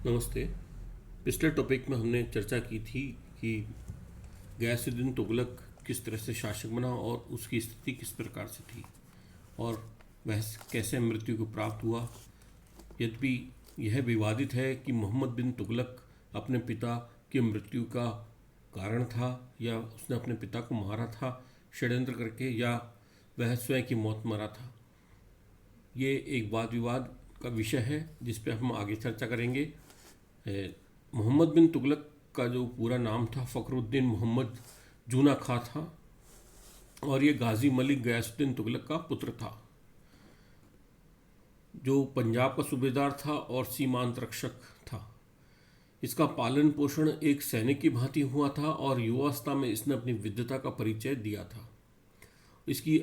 नमस्ते। पिछले टॉपिक में हमने चर्चा की थी कि गयासुद्दीन तुगलक किस तरह से शासक बना और उसकी स्थिति किस प्रकार से थी और वह कैसे मृत्यु को प्राप्त हुआ। यद्यपि यह विवादित है कि मोहम्मद बिन तुगलक अपने पिता की मृत्यु का कारण था या उसने अपने पिता को मारा था षड्यंत्र करके, या वह स्वयं की मौत मरा था। ये एक वाद विवाद का विषय है जिस पे हम आगे चर्चा करेंगे। मोहम्मद बिन तुगलक का जो पूरा नाम था फ़खरुद्दीन मोहम्मद जूना खां था और ये गाजी मलिक गयासुद्दीन तुगलक का पुत्र था, जो पंजाब का सूबेदार था और सीमांत रक्षक था। इसका पालन पोषण एक सैनिक की भांति हुआ था और युवावस्था में इसने अपनी विद्वता का परिचय दिया था। इसकी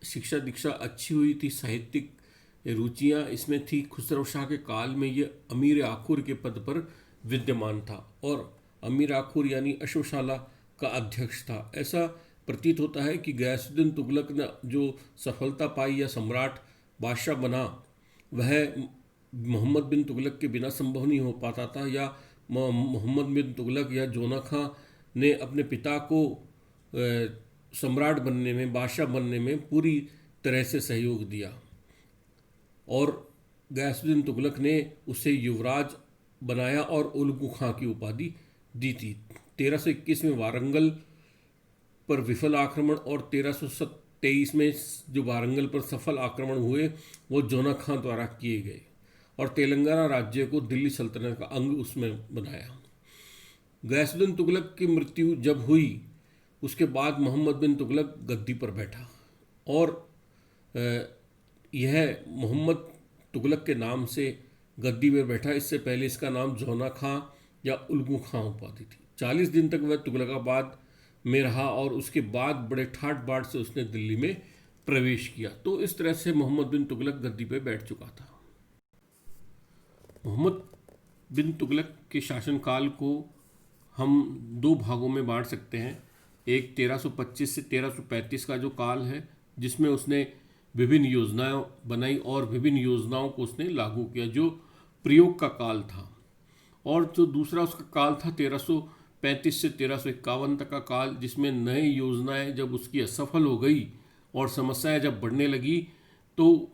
शिक्षा दीक्षा अच्छी हुई थी, साहित्यिक रुचियाँ इसमें थी। खुसरो शाह के काल में ये अमीर आखुर के पद पर विद्यमान था और अमीर आखुर यानी अश्वशाला का अध्यक्ष था। ऐसा प्रतीत होता है कि गयासुद्दीन तुगलक ने जो सफलता पाई या सम्राट बादशाह बना, वह मोहम्मद बिन तुगलक के बिना संभव नहीं हो पाता था, या मोहम्मद बिन तुगलक या जोना खां ने अपने पिता को सम्राट बनने में, बादशाह बनने में पूरी तरह से सहयोग दिया और गयासुद्दीन तुगलक ने उसे युवराज बनाया और उलगू खां की उपाधि दी थी। 1321 में वारंगल पर विफल आक्रमण और 1323 में जो वारंगल पर सफल आक्रमण हुए वो जोना खां द्वारा किए गए और तेलंगाना राज्य को दिल्ली सल्तनत का अंग उसमें बनाया। गयासुद्दीन तुगलक की मृत्यु जब हुई उसके बाद मोहम्मद बिन तुगलक गद्दी पर बैठा और यह मोहम्मद तुगलक के नाम से गद्दी पर बैठा। इससे पहले इसका नाम जोना खां या उलगू खां उपाधि थी। 40 दिन तक वह तुगलकाबाद में रहा और उसके बाद बड़े ठाट बाट से उसने दिल्ली में प्रवेश किया। तो इस तरह से मोहम्मद बिन तुगलक गद्दी पर बैठ चुका था। मोहम्मद बिन तुगलक के शासनकाल को हम दो भागों में बांट सकते हैं। एक 1325 से 1335 का जो काल है, जिसमें उसने विभिन्न योजनाएं बनाई और विभिन्न योजनाओं को उसने लागू किया, जो प्रयोग का काल था। और जो दूसरा उसका काल था 1335 से 1351 तक का काल, जिसमें नई योजनाएं जब उसकी असफल हो गई और समस्याएं जब बढ़ने लगी तो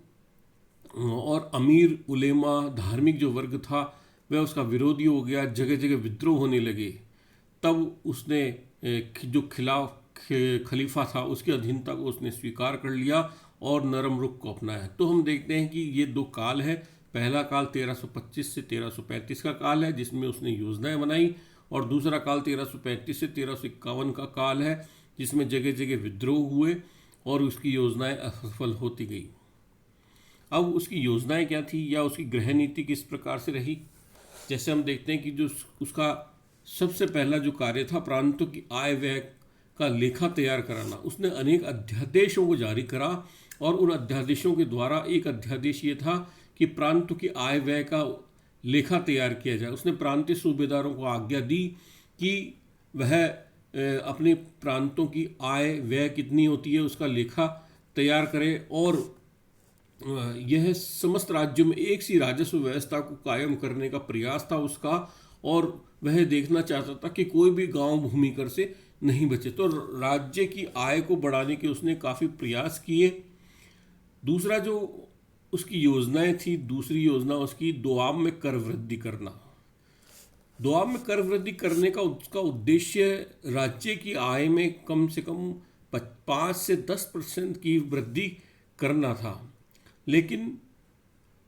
और अमीर उलेमा धार्मिक जो वर्ग था वह उसका विरोधी हो गया, जगह जगह विद्रोह होने लगे। तब उसने जो खलीफा था उसकी अधीनता को उसने स्वीकार कर लिया और नरम रुख को अपनाया। तो हम देखते हैं कि ये दो काल है। पहला काल 1325 से 1335 का काल है जिसमें उसने योजनाएं बनाई, और दूसरा काल 1335 से 1351 का काल है जिसमें जगह जगह विद्रोह हुए और उसकी योजनाएं असफल होती गई। अब उसकी योजनाएं क्या थी या उसकी गृह नीति किस प्रकार से रही, जैसे हम देखते हैं कि जो उसका सबसे पहला जो कार्य था प्रांतों की आय व्यय का लेखा तैयार कराना। उसने अनेक अध्यादेशों को जारी करा और उन अध्यादेशों के द्वारा एक अध्यादेश ये था कि प्रांतों की आय व्यय का लेखा तैयार किया जाए। उसने प्रांतीय सूबेदारों को आज्ञा दी कि वह अपने प्रांतों की आय व्यय कितनी होती है उसका लेखा तैयार करे और यह समस्त राज्यों में एक सी राजस्व व्यवस्था को कायम करने का प्रयास था उसका, और वह देखना चाहता था कि कोई भी गांव भूमिकर से नहीं बचे। तो राज्य की आय को बढ़ाने के उसने काफ़ी प्रयास किए। दूसरा जो उसकी योजनाएं थी, दूसरी योजना उसकी दोआब में कर वृद्धि करना। दोआब में कर वृद्धि करने का उसका उद्देश्य राज्य की आय में कम से कम 5 से 10% की वृद्धि करना था। लेकिन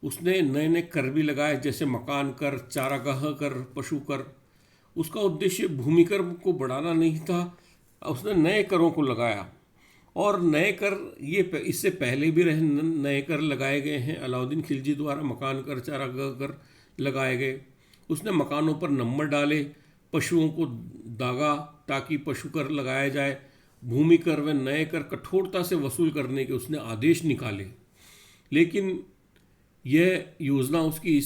उसने नए नए कर भी लगाए, जैसे मकान कर, चारागाह कर, पशु कर। उसका उद्देश्य भूमि कर को बढ़ाना नहीं था, उसने नए करों को लगाया। और नए कर ये इससे पहले भी रहे नए कर लगाए गए हैं। अलाउद्दीन खिलजी द्वारा मकान कर, चारागाह कर लगाए गए। उसने मकानों पर नंबर डाले, पशुओं को दागा ताकि पशु कर लगाया जाए। भूमि कर व नए कर कठोरता से वसूल करने के उसने आदेश निकाले। लेकिन यह योजना उसकी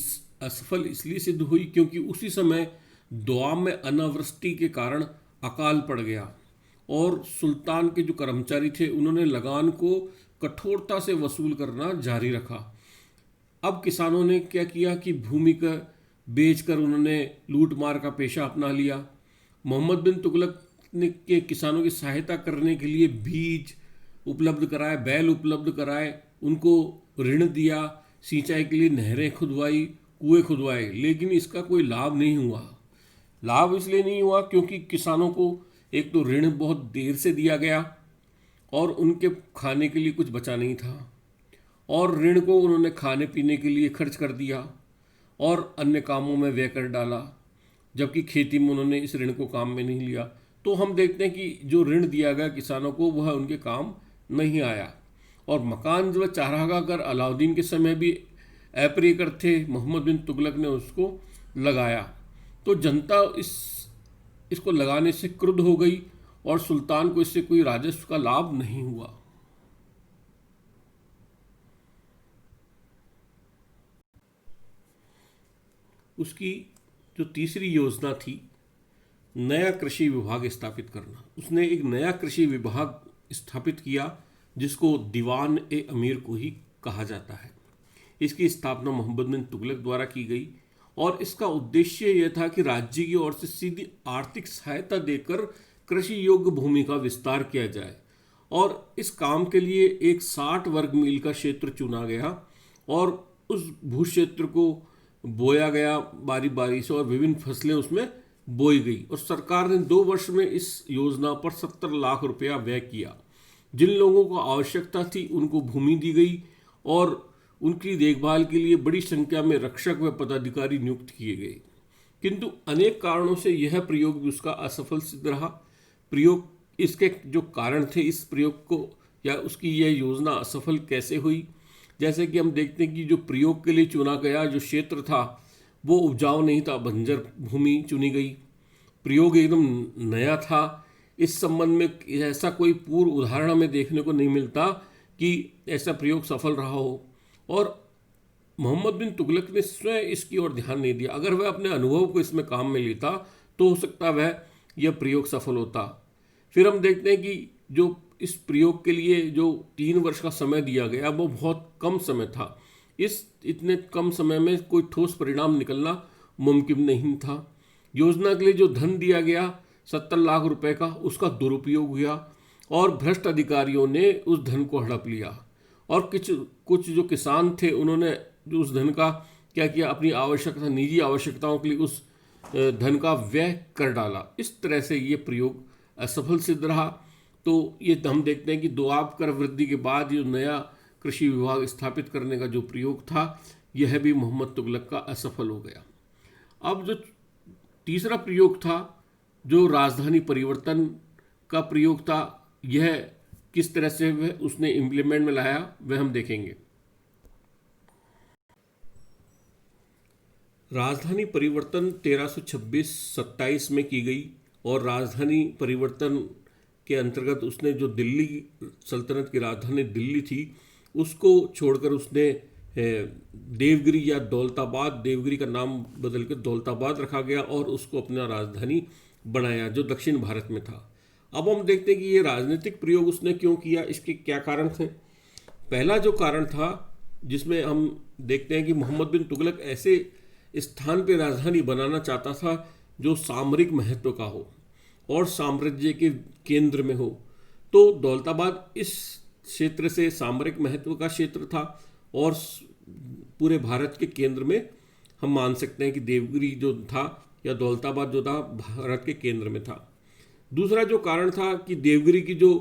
असफल इसलिए सिद्ध हुई क्योंकि उसी समय दोआब में अनावृष्टि के कारण अकाल पड़ गया और सुल्तान के जो कर्मचारी थे उन्होंने लगान को कठोरता से वसूल करना जारी रखा। अब किसानों ने क्या किया कि भूमि का बेचकर उन्होंने लूट मार का पेशा अपना लिया। मोहम्मद बिन तुगलक ने के किसानों की सहायता करने के लिए बीज उपलब्ध कराए, बैल उपलब्ध कराए, उनको ऋण दिया, सिंचाई के लिए नहरें खुदवाई, कुएं खुदवाए, लेकिन इसका कोई लाभ नहीं हुआ। लाभ इसलिए नहीं हुआ क्योंकि किसानों को एक तो ऋण बहुत देर से दिया गया और उनके खाने के लिए कुछ बचा नहीं था, और ऋण को उन्होंने खाने पीने के लिए खर्च कर दिया और अन्य कामों में व्यय कर डाला, जबकि खेती में उन्होंने इस ऋण को काम में नहीं लिया। तो हम देखते हैं कि जो ऋण दिया गया किसानों को वह उनके काम नहीं आया। और मकान जो चारागाह कर अलाउद्दीन के समय भी अप्रियकर थे, मोहम्मद बिन तुगलक ने उसको लगाया। तो जनता इसको लगाने से क्रुद्ध हो गई और सुल्तान को इससे कोई राजस्व का लाभ नहीं हुआ। उसकी जो तीसरी योजना थी, नया कृषि विभाग स्थापित करना, उसने एक नया कृषि विभाग स्थापित किया जिसको दीवान ए अमीर को ही कहा जाता है। इसकी स्थापना मोहम्मद बिन तुगलक द्वारा की गई और इसका उद्देश्य यह था कि राज्य की ओर से सीधी आर्थिक सहायता देकर कृषि योग्य भूमि का विस्तार किया जाए। और इस काम के लिए एक 60 वर्ग मील का क्षेत्र चुना गया और उस भू क्षेत्र को बोया गया बारी बारी से और विभिन्न फसलें उसमें बोई गई। और सरकार ने 2 वर्ष में इस योजना पर 70 लाख रुपया व्यय किया। जिन लोगों को आवश्यकता थी उनको भूमि दी गई और उनकी देखभाल के लिए बड़ी संख्या में रक्षक व पदाधिकारी नियुक्त किए गए। किंतु अनेक कारणों से यह प्रयोग भी उसका असफल सिद्ध रहा। प्रयोग इसके जो कारण थे, इस प्रयोग को या उसकी यह योजना असफल कैसे हुई, जैसे कि हम देखते हैं कि जो प्रयोग के लिए चुना गया जो क्षेत्र था वो उपजाऊ नहीं था, बंजर भूमि चुनी गई। प्रयोग एकदम नया था। इस संबंध में ऐसा कोई पूर्व उदाहरण हमें देखने को नहीं मिलता कि ऐसा प्रयोग सफल रहा हो। और मोहम्मद बिन तुगलक ने स्वयं इसकी ओर ध्यान नहीं दिया। अगर वह अपने अनुभव को इसमें काम में लेता तो हो सकता वह यह प्रयोग सफल होता। फिर हम देखते हैं कि जो इस प्रयोग के लिए जो 3 वर्ष का समय दिया गया वो बहुत कम समय था। इस इतने कम समय में कोई ठोस परिणाम निकलना मुमकिन नहीं था। योजना के लिए जो धन दिया गया 70 लाख रुपए का, उसका दुरुपयोग हुआ और भ्रष्ट अधिकारियों ने उस धन को हड़प लिया। और कुछ जो किसान थे उन्होंने जो उस धन का क्या किया, अपनी आवश्यकता, निजी आवश्यकताओं के लिए उस धन का व्यय कर डाला। इस तरह से ये प्रयोग असफल सिद्ध रहा। तो ये हम देखते हैं कि दोआब कर वृद्धि के बाद जो नया कृषि विभाग स्थापित करने का जो प्रयोग था यह भी मोहम्मद तुगलक का असफल हो गया। अब जो तीसरा प्रयोग था जो राजधानी परिवर्तन का प्रयोग था, यह किस तरह से वह उसने इम्प्लीमेंट में लाया वह हम देखेंगे। राजधानी परिवर्तन 1326-27 में की गई और राजधानी परिवर्तन के अंतर्गत उसने जो दिल्ली सल्तनत की राजधानी दिल्ली थी उसको छोड़कर उसने देवगिरी या दौलताबाद, देवगिरी का नाम बदल कर दौलताबाद रखा गया और उसको अपना राजधानी बनाया जो दक्षिण भारत में था। अब हम देखते हैं कि ये राजनीतिक प्रयोग उसने क्यों किया, इसके क्या कारण थे। पहला जो कारण था जिसमें हम देखते हैं कि मोहम्मद बिन तुगलक ऐसे स्थान पर राजधानी बनाना चाहता था जो सामरिक महत्व का हो और साम्राज्य के केंद्र में हो। तो दौलताबाद इस क्षेत्र से सामरिक महत्व का क्षेत्र था और पूरे भारत के केंद्र में हम मान सकते हैं कि देवगिरी जो था या दौलताबाद जो था भारत के केंद्र में था। दूसरा जो कारण था कि देवगिरी की जो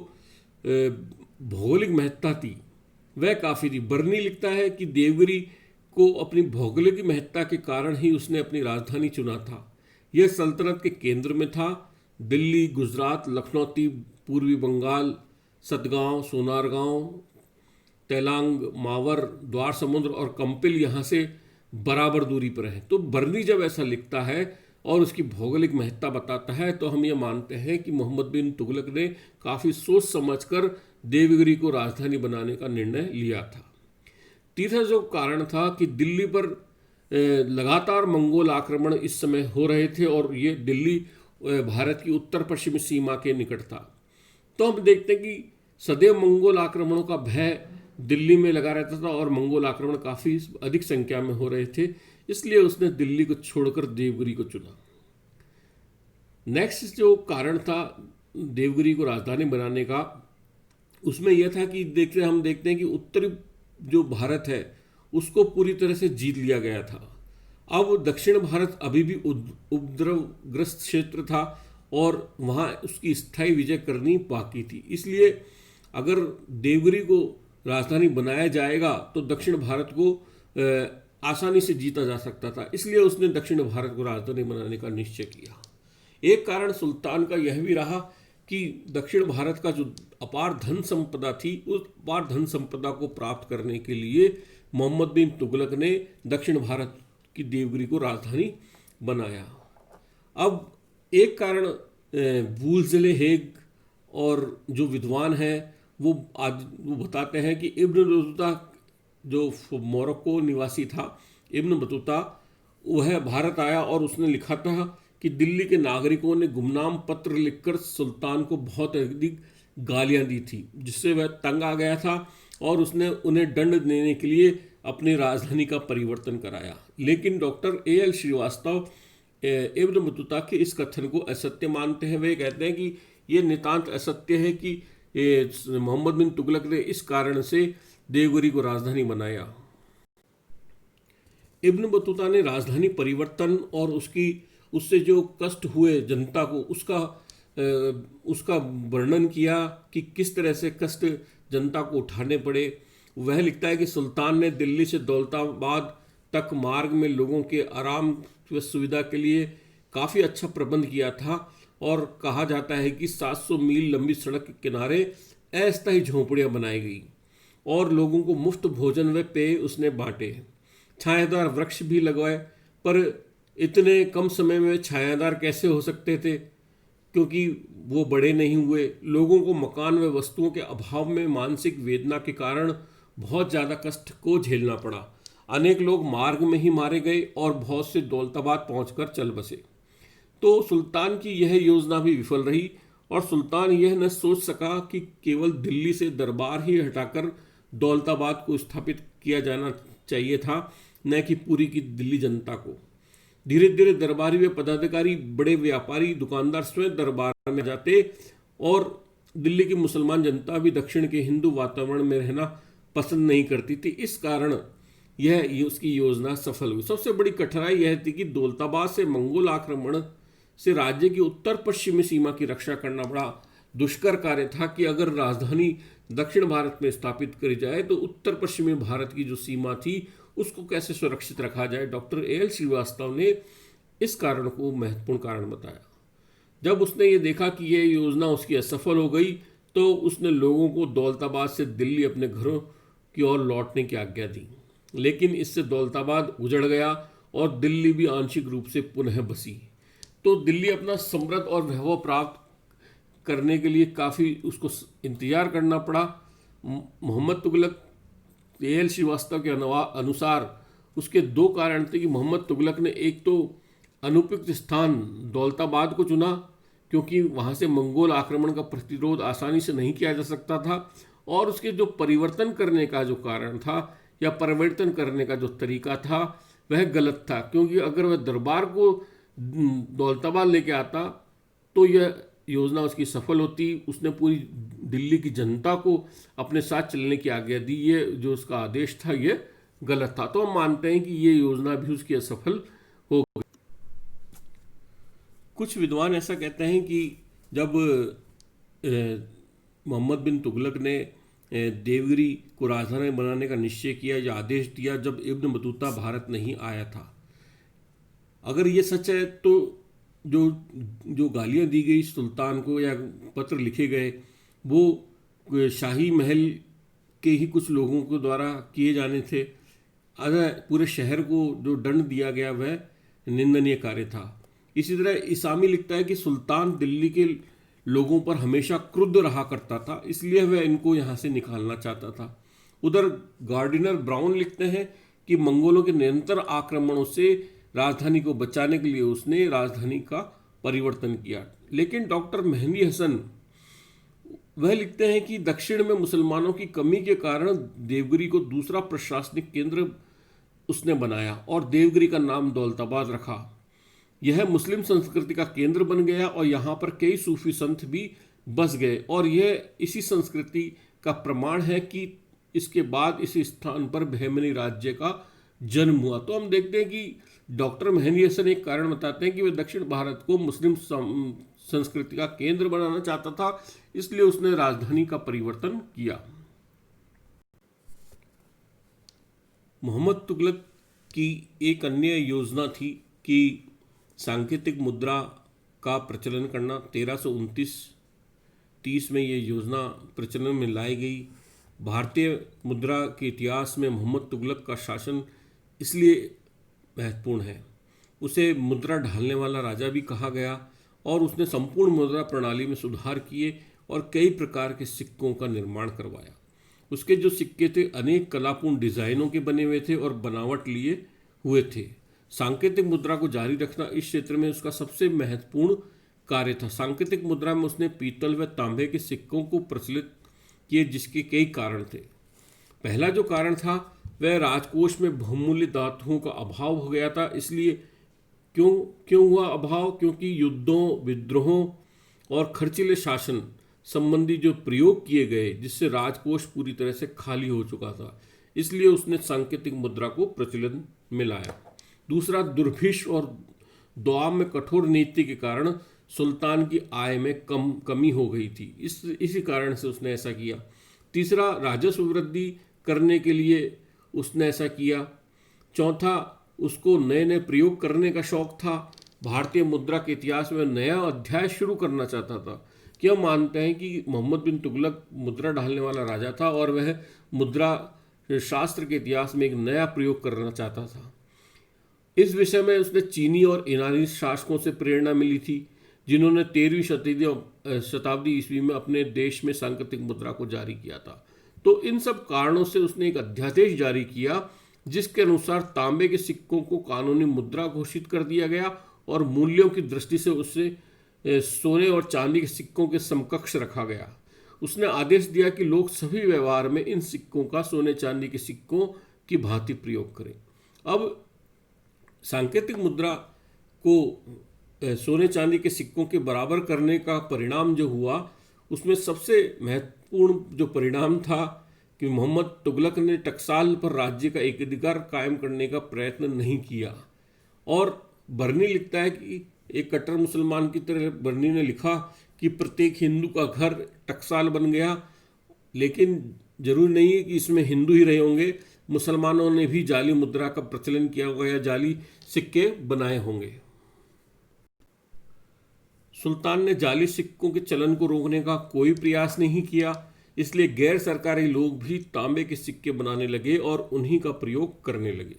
भौगोलिक महत्ता थी वह काफ़ी थी। बर्नी लिखता है कि देवगिरी को अपनी भौगोलिक महत्ता के कारण ही उसने अपनी राजधानी चुना था। यह सल्तनत के केंद्र में था। दिल्ली, गुजरात, लखनौती, पूर्वी बंगाल, सतगांव, सोनारगांव, तेलांग, मावर, द्वार समुद्र और कंपिल यहाँ से बराबर दूरी पर है। तो बर्नी जब ऐसा लिखता है और उसकी भौगोलिक महत्ता बताता है तो हम ये मानते हैं कि मोहम्मद बिन तुगलक ने काफ़ी सोच समझकर देवगिरी को राजधानी बनाने का निर्णय लिया था। तीसरा जो कारण था कि दिल्ली पर लगातार मंगोल आक्रमण इस समय हो रहे थे और ये दिल्ली भारत की उत्तर पश्चिमी सीमा के निकट था। तो हम देखते हैं कि सदैव मंगोल आक्रमणों का भय दिल्ली में लगा रहता था और मंगोल आक्रमण काफ़ी अधिक संख्या में हो रहे थे। इसलिए उसने दिल्ली को छोड़कर देवगिरी को चुना। नेक्स्ट जो कारण था देवगिरी को राजधानी बनाने का, उसमें यह था कि हम देखते हैं कि उत्तरी जो भारत है उसको पूरी तरह से जीत लिया गया था। अब दक्षिण भारत अभी भी उपद्रवग्रस्त क्षेत्र था और वहाँ उसकी स्थायी विजय करनी बाकी थी। इसलिए अगर देवगिरी को राजधानी बनाया जाएगा तो दक्षिण भारत को आसानी से जीता जा सकता था। इसलिए उसने दक्षिण भारत को राजधानी बनाने का निश्चय किया। एक कारण सुल्तान का यह भी रहा कि दक्षिण भारत का जो अपार धन संपदा थी, उस अपार धन संपदा को प्राप्त करने के लिए मोहम्मद बिन तुगलक ने दक्षिण भारत की देवगिरी को राजधानी बनाया। अब एक कारण वुल्ज़ले हेग और जो विद्वान हैं वो बताते हैं कि इब्न बतूता जो मोरक्को निवासी था, इब्न बतूता, वह भारत आया और उसने लिखा था कि दिल्ली के नागरिकों ने गुमनाम पत्र लिखकर सुल्तान को बहुत अधिक गालियां दी थी, जिससे वह तंग आ गया था और उसने उन्हें दंड देने के लिए अपनी राजधानी का परिवर्तन कराया। लेकिन doctor A.L. Srivastava Ibn Battuta के इस कथन को असत्य मानते हैं। वे कहते हैं कि ये नितांत असत्य है कि मोहम्मद बिन तुगलक ने इस कारण से देवगिरी को राजधानी बनाया। इब्न बतूता ने राजधानी परिवर्तन और उससे जो कष्ट हुए जनता को उसका वर्णन किया कि किस तरह से कष्ट जनता को उठाने पड़े। वह लिखता है कि सुल्तान ने दिल्ली से दौलताबाद तक मार्ग में लोगों के आराम व सुविधा के लिए काफ़ी अच्छा प्रबंध किया था और कहा जाता है कि 700 मील लंबी सड़क के किनारे अस्थायी झोंपड़ियाँ बनाई गई और लोगों को मुफ्त भोजन व पेय उसने बांटे। छायादार वृक्ष भी लगवाए, पर इतने कम समय में छायादार कैसे हो सकते थे, क्योंकि वो बड़े नहीं हुए। लोगों को मकान व वस्तुओं के अभाव में मानसिक वेदना के कारण बहुत ज़्यादा कष्ट को झेलना पड़ा। अनेक लोग मार्ग में ही मारे गए और बहुत से दौलताबाद पहुंचकर चल बसे। तो सुल्तान की यह योजना भी विफल रही और सुल्तान यह न सोच सका कि केवल दिल्ली से दरबार ही हटाकर दौलताबाद को स्थापित किया जाना चाहिए था, न कि पूरी की दिल्ली जनता को। धीरे धीरे दरबारी व पदाधिकारी, बड़े व्यापारी, दुकानदार स्वयं दरबार में जाते और दिल्ली की मुसलमान जनता भी दक्षिण के हिंदू वातावरण में रहना पसंद नहीं करती थी। इस कारण यह उसकी योजना सफल हुई। सबसे बड़ी कठिनाई यह थी कि दौलताबाद से मंगोल आक्रमण से राज्य की उत्तर पश्चिमी सीमा की रक्षा करना बड़ा दुष्कर कार्य था कि अगर राजधानी दक्षिण भारत में स्थापित करी जाए तो उत्तर पश्चिमी भारत की जो सीमा थी उसको कैसे सुरक्षित रखा जाए। Doctor A.L. श्रीवास्तव ने इस कारण को महत्वपूर्ण कारण बताया। जब उसने ये देखा कि यह योजना उसकी असफल हो गई तो उसने लोगों को दौलताबाद से दिल्ली अपने घरों की ओर लौटने की आज्ञा दी, लेकिन इससे दौलताबाद उजड़ गया और दिल्ली भी आंशिक रूप से पुनः बसी। तो दिल्ली अपना समृद्ध और वैभव प्राप्त करने के लिए काफ़ी उसको इंतजार करना पड़ा। मोहम्मद तुगलक A.L. श्रीवास्तव के अनुसार उसके दो कारण थे कि मोहम्मद तुगलक ने एक तो अनुपयुक्त स्थान दौलताबाद को चुना, क्योंकि वहाँ से मंगोल आक्रमण का प्रतिरोध आसानी से नहीं किया जा सकता था, और उसके जो परिवर्तन करने का जो कारण था या परिवर्तन करने का जो तरीका था वह गलत था, क्योंकि अगर वह दरबार को दौलताबाद लेके आता तो यह योजना उसकी सफल होती। उसने पूरी दिल्ली की जनता को अपने साथ चलने की आज्ञा दी। ये जो उसका आदेश था ये गलत था। तो हम मानते हैं कि ये योजना भी उसकी असफल हो गई। कुछ विद्वान ऐसा कहते हैं कि जब मोहम्मद बिन तुगलक ने देवगिरी को राजधानी बनाने का निश्चय किया या आदेश दिया जब इब्न बतूता भारत नहीं आया था, अगर ये सच है तो जो गालियाँ दी गई सुल्तान को या पत्र लिखे गए वो शाही महल के ही कुछ लोगों के द्वारा किए जाने थे। अगर पूरे शहर को जो दंड दिया गया वह निंदनीय कार्य था। इसी तरह इसामी लिखता है कि सुल्तान दिल्ली के लोगों पर हमेशा क्रुद्ध रहा करता था, इसलिए वह इनको यहाँ से निकालना चाहता था। उधर गार्डिनर ब्राउन लिखते हैं कि मंगोलों के निरंतर आक्रमणों से राजधानी को बचाने के लिए उसने राजधानी का परिवर्तन किया। लेकिन डॉक्टर मेहंदी हसन वह लिखते हैं कि दक्षिण में मुसलमानों की कमी के कारण देवगिरी को दूसरा प्रशासनिक केंद्र उसने बनाया और देवगिरी का नाम दौलताबाद रखा। यह मुस्लिम संस्कृति का केंद्र बन गया और यहाँ पर कई सूफी संत भी बस गए और यह इसी संस्कृति का प्रमाण है कि इसके बाद इस स्थान पर बहमनी राज्य का जन्म हुआ। तो हम देखते हैं कि डॉक्टर मेहंदी हसन एक कारण बताते हैं कि वह दक्षिण भारत को मुस्लिम संस्कृति का केंद्र बनाना चाहता था, इसलिए उसने राजधानी का परिवर्तन किया। मोहम्मद तुगलक की एक अन्य योजना थी कि सांकेतिक मुद्रा का प्रचलन करना। 1329-30 में ये योजना प्रचलन में लाई गई। भारतीय मुद्रा के इतिहास में मोहम्मद तुगलक का शासन इसलिए महत्वपूर्ण है। उसे मुद्रा ढालने वाला राजा भी कहा गया और उसने संपूर्ण मुद्रा प्रणाली में सुधार किए और कई प्रकार के सिक्कों का निर्माण करवाया। उसके जो सिक्के थे अनेक कलापूर्ण डिजाइनों के बने हुए थे और बनावट लिए हुए थे। सांकेतिक मुद्रा को जारी रखना इस क्षेत्र में उसका सबसे महत्वपूर्ण कार्य था। सांकेतिक मुद्रा में उसने पीतल व तांबे के सिक्कों को प्रचलित किए, जिसके कई कारण थे। पहला जो कारण था वह राजकोष में बहुमूल्य धातुओं का अभाव हो गया था। इसलिए क्यों हुआ अभाव? क्योंकि युद्धों, विद्रोहों और खर्चीले शासन संबंधी जो प्रयोग किए गए, जिससे राजकोष पूरी तरह से खाली हो चुका था, इसलिए उसने सांकेतिक मुद्रा को प्रचलन में लाया। दूसरा, दुर्भिक्ष और दुआब में कठोर नीति के कारण सुल्तान की आय में कमी हो गई थी, इसी कारण से उसने ऐसा किया। तीसरा, राजस्व वृद्धि करने के लिए उसने ऐसा किया। चौथा, उसको नए नए प्रयोग करने का शौक था। भारतीय मुद्रा के इतिहास में नया अध्याय शुरू करना चाहता था। कि हम मानते हैं कि मोहम्मद बिन तुगलक मुद्रा ढालने वाला राजा था और वह मुद्रा शास्त्र के इतिहास में एक नया प्रयोग करना चाहता था। इस विषय में उसने चीनी और ईरानी शासकों से प्रेरणा मिली थी, जिन्होंने 13वीं शताब्दी ईस्वी में अपने देश में सांकेतिक मुद्रा को जारी किया था। तो इन सब कारणों से उसने एक अध्यादेश जारी किया, जिसके अनुसार तांबे के सिक्कों को कानूनी मुद्रा घोषित कर दिया गया और मूल्यों की दृष्टि से उससे सोने और चांदी के सिक्कों के समकक्ष रखा गया। उसने आदेश दिया कि लोग सभी व्यवहार में इन सिक्कों का सोने चांदी के सिक्कों की भांति प्रयोग करें। अब सांकेतिक मुद्रा को सोने चांदी के सिक्कों के बराबर करने का परिणाम जो हुआ, उसमें सबसे महत्वपूर्ण जो परिणाम था कि मोहम्मद तुगलक ने टकसाल पर राज्य का एकाधिकार कायम करने का प्रयत्न नहीं किया। और बर्नी लिखता है कि एक कट्टर मुसलमान की तरह बर्नी ने लिखा कि प्रत्येक हिंदू का घर टकसाल बन गया, लेकिन जरूरी नहीं है कि इसमें हिंदू ही रहे होंगे। मुसलमानों ने भी जाली मुद्रा का प्रचलन किया होगा या जाली सिक्के बनाए होंगे। सुल्तान ने जाली सिक्कों के चलन को रोकने का कोई प्रयास नहीं किया, इसलिए गैर सरकारी लोग भी तांबे के सिक्के बनाने लगे और उन्हीं का प्रयोग करने लगे।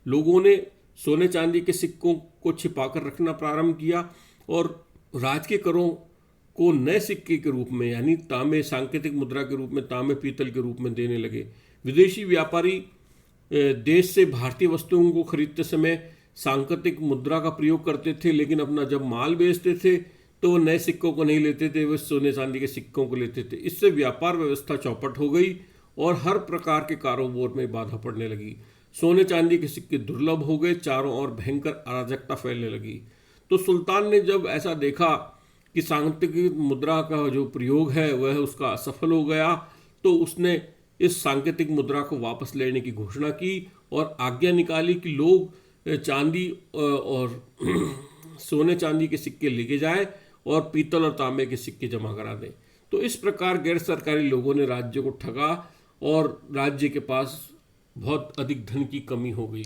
लोगों ने सोने चांदी के सिक्कों को छिपाकर रखना प्रारंभ किया और राज के करों को नए सिक्के के रूप में, यानी तांबे सांकेतिक मुद्रा के रूप में, तांबे पीतल के रूप में देने लगे। विदेशी व्यापारी देश से भारतीय वस्तुओं को खरीदते समय सांकेतिक मुद्रा का प्रयोग करते थे, लेकिन अपना जब माल बेचते थे तो वो नए सिक्कों को नहीं लेते थे, वे सोने चांदी के सिक्कों को लेते थे। इससे व्यापार व्यवस्था चौपट हो गई और हर प्रकार के कारोबार में बाधा पड़ने लगी। सोने चांदी के सिक्के दुर्लभ हो गए, चारों ओर भयंकर अराजकता फैलने लगी। तो सुल्तान ने जब ऐसा देखा कि सांकेतिक मुद्रा का जो प्रयोग है वह उसका असफल हो गया, तो उसने इस सांकेतिक मुद्रा को वापस लेने की घोषणा की और आज्ञा निकाली कि लोग चांदी और सोने चांदी के सिक्के लेके जाए और पीतल और तांबे के सिक्के जमा करा दें। तो इस प्रकार गैर सरकारी लोगों ने राज्य को ठगा और राज्य के पास बहुत अधिक धन की कमी हो गई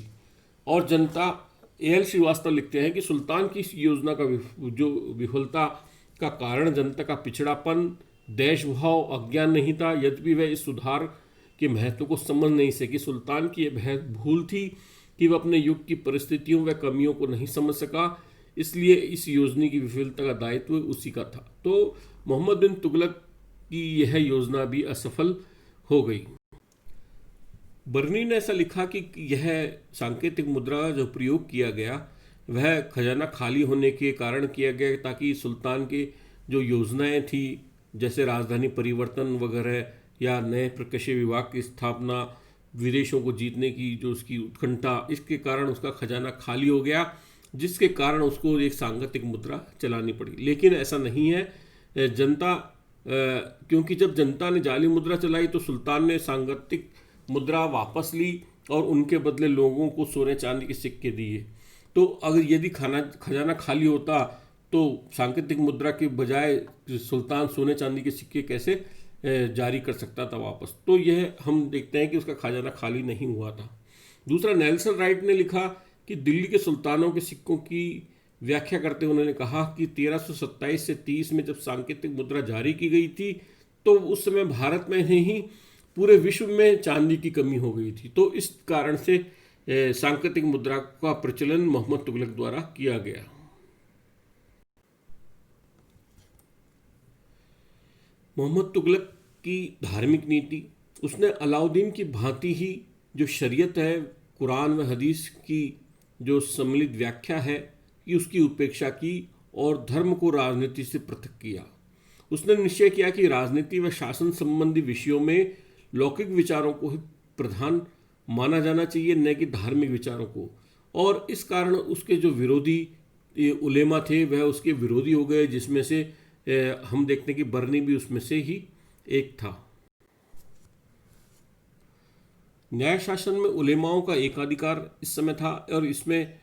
और जनता। A.L. श्रीवास्तव लिखते हैं कि सुल्तान की इस योजना का जो विफलता का कारण जनता का पिछड़ापन, देशभाव, अज्ञान नहीं था। यद्यपि वह इस सुधार के महत्व को समझ नहीं सकी। सुल्तान की यह भूल थी कि वह अपने युग की परिस्थितियों व कमियों को नहीं समझ सका, इसलिए इस योजना की विफलता का दायित्व उसी का था। तो मोहम्मद बिन तुगलक की यह योजना भी असफल हो गई। बर्नी ने ऐसा लिखा कि यह सांकेतिक मुद्रा जो प्रयोग किया गया वह खजाना खाली होने के कारण किया गया, ताकि सुल्तान के जो योजनाएं थी, जैसे राजधानी परिवर्तन वगैरह या नए प्रकाशीय विभाग की स्थापना विदेशों को जीतने की जो उसकी उत्कंठा, इसके कारण उसका खजाना खाली हो गया, जिसके कारण उसको एक सांगतिक मुद्रा चलानी पड़ी। लेकिन ऐसा नहीं है। जनता क्योंकि जब जनता ने जाली मुद्रा चलाई तो सुल्तान ने सांगतिक मुद्रा वापस ली और उनके बदले लोगों को सोने चांदी के सिक्के दिए। तो अगर यदि खजाना खाली होता तो सांकेतिक मुद्रा के बजाय सुल्तान सोने चांदी के सिक्के कैसे जारी कर सकता था वापस। तो यह हम देखते हैं कि उसका खजाना खाली नहीं हुआ था। दूसरा, नेल्सन राइट ने लिखा कि दिल्ली के सुल्तानों के सिक्कों की व्याख्या करते हुए उन्होंने कहा कि 1327 से 30 में जब सांकेतिक मुद्रा जारी की गई थी तो उस समय भारत में नहीं पूरे विश्व में चांदी की कमी हो गई थी। तो इस कारण से सांकेतिक मुद्रा का प्रचलन मोहम्मद तुगलक द्वारा किया गया। मोहम्मद तुगलक की धार्मिक नीति, उसने अलाउद्दीन की भांति ही जो शरीयत है, कुरान व हदीस की जो सम्मिलित व्याख्या है कि उसकी उपेक्षा की और धर्म को राजनीति से पृथक किया। उसने निश्चय किया कि राजनीति व शासन संबंधी विषयों में लौकिक विचारों को ही प्रधान माना जाना चाहिए, न कि धार्मिक विचारों को। और इस कारण उसके जो विरोधी उलेमा थे वह उसके विरोधी हो गए, जिसमें से हम देखते हैं कि बरनी भी उसमें से ही एक था। न्याय शासन में उलेमाओं का एकाधिकार इस समय था और इसमें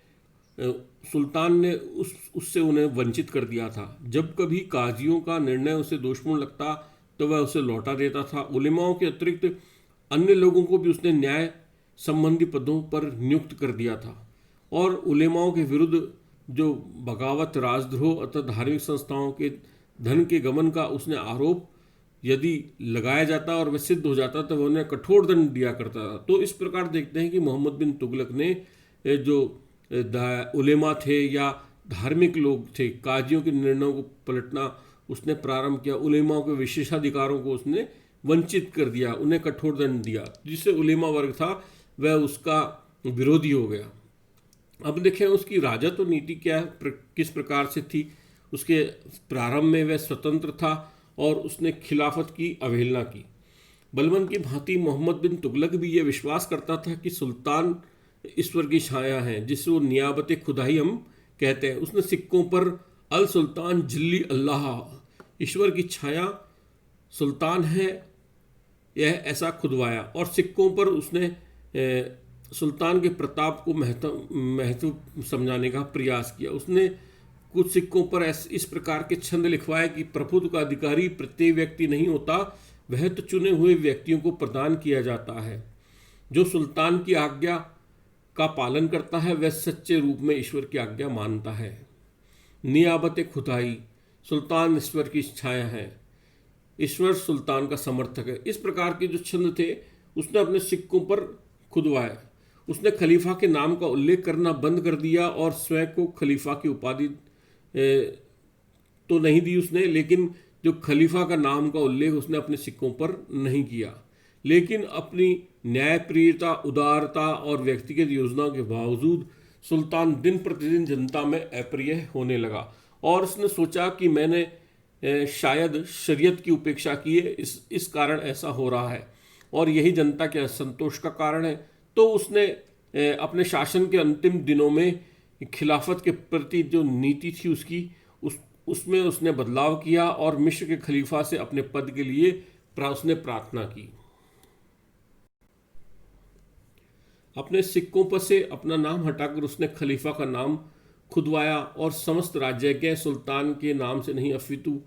सुल्तान ने उससे उन्हें वंचित कर दिया था। जब कभी काजियों का निर्णय उसे दोषपूर्ण लगता तो वह उसे लौटा देता था। उलेमाओं के अतिरिक्त अन्य लोगों को भी उसने न्याय संबंधी पदों पर नियुक्त कर दिया था। और उलेमाओं के विरुद्ध जो बगावत, राजद्रोह अथवा धार्मिक संस्थाओं के धन के गमन का उसने आरोप यदि लगाया जाता और वह सिद्ध हो जाता तो वह उन्हें कठोर दंड दिया करता था। तो इस प्रकार देखते हैं कि मोहम्मद बिन तुगलक ने जो उलेमा थे या धार्मिक लोग थे, काजियों के निर्णयों को पलटना उसने प्रारंभ किया। उलेमाओं के विशेषाधिकारों को उसने वंचित कर दिया, उन्हें कठोर दंड दिया, जिससे उलेमा वर्ग था वह उसका विरोधी हो गया। अब देखें उसकी राजत्व नीति क्या है, किस प्रकार से थी। उसके प्रारंभ में वह स्वतंत्र था और उसने खिलाफत की अवहेलना की। बलबन की भांति मोहम्मद बिन तुगलक भी यह विश्वास करता था कि सुल्तान ईश्वर की छाया है, जिसे वो नियाबत खुदाई हम कहते हैं। उसने सिक्कों पर अल सुल्तान जिल्ली अल्लाह, ईश्वर की छाया सुल्तान है, यह ऐसा खुदवाया। और सिक्कों पर उसने सुल्तान के प्रताप को महत्व समझाने का प्रयास किया। उसने कुछ सिक्कों पर इस प्रकार के छंद लिखवाए कि प्रभुत्व का अधिकारी प्रत्येक व्यक्ति नहीं होता, वह तो चुने हुए व्यक्तियों को प्रदान किया जाता है। जो सुल्तान की आज्ञा का पालन करता है वह सच्चे रूप में ईश्वर की आज्ञा मानता है। नियाबत खुदाई, सुल्तान ईश्वर की छाया है, ईश्वर सुल्तान का समर्थक है। इस प्रकार के जो छंद थे उसने अपने सिक्कों पर खुदवाए। उसने खलीफा के नाम का उल्लेख करना बंद कर दिया और स्वयं को खलीफा की उपाधि तो नहीं दी उसने, लेकिन जो खलीफा का नाम का उल्लेख उसने अपने सिक्कों पर नहीं किया। लेकिन अपनी न्यायप्रियता, उदारता और व्यक्तिगत योजनाओं के बावजूद सुल्तान दिन प्रतिदिन जनता में अप्रिय होने लगा और उसने सोचा कि मैंने शायद शरीयत की उपेक्षा की है, इस कारण ऐसा हो रहा है और यही जनता के असंतोष का कारण है। तो उसने अपने शासन के अंतिम दिनों में खिलाफत के प्रति जो नीति थी उसमें उसने बदलाव किया और मिस्र के खलीफा से अपने पद के लिए उसने प्रार्थना की। अपने सिक्कों पर से अपना नाम हटाकर उसने खलीफा का नाम खुदवाया और समस्त राज्य सुल्तान के नाम से नहीं अपितु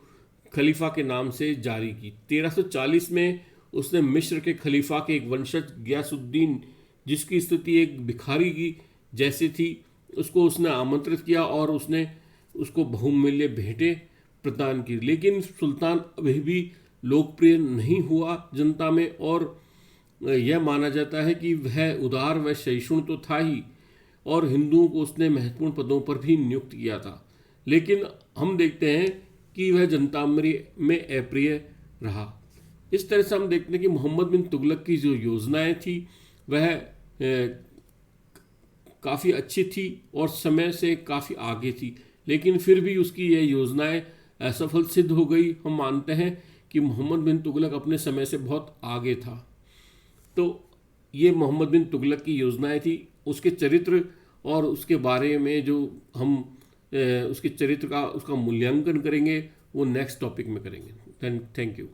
खलीफा के नाम से जारी की। 1340 में उसने मिस्र के खलीफा के एक वंशज गयासुद्दीन, जिसकी स्थिति एक भिखारी की जैसी थी, उसको उसने आमंत्रित किया और उसने उसको बहुमूल्य भेंटें प्रदान की। लेकिन सुल्तान अभी भी लोकप्रिय नहीं हुआ जनता में और यह माना जाता है कि वह उदार व सहिष्णु तो था ही और हिंदुओं को उसने महत्वपूर्ण पदों पर भी नियुक्त किया था। लेकिन हम देखते हैं कि वह जनता में अप्रिय रहा। इस तरह से हम देखते हैं कि मोहम्मद बिन तुगलक की जो योजनाएं थी वह काफ़ी अच्छी थी और समय से काफ़ी आगे थी, लेकिन फिर भी उसकी यह योजनाएं असफल सिद्ध हो गई। हम मानते हैं कि मोहम्मद बिन तुगलक अपने समय से बहुत आगे था। तो ये मोहम्मद बिन तुगलक की योजनाएं थी। उसके चरित्र और उसके बारे में जो हम उसके चरित्र का उसका मूल्यांकन करेंगे वो नेक्स्ट टॉपिक में करेंगे। Thank you.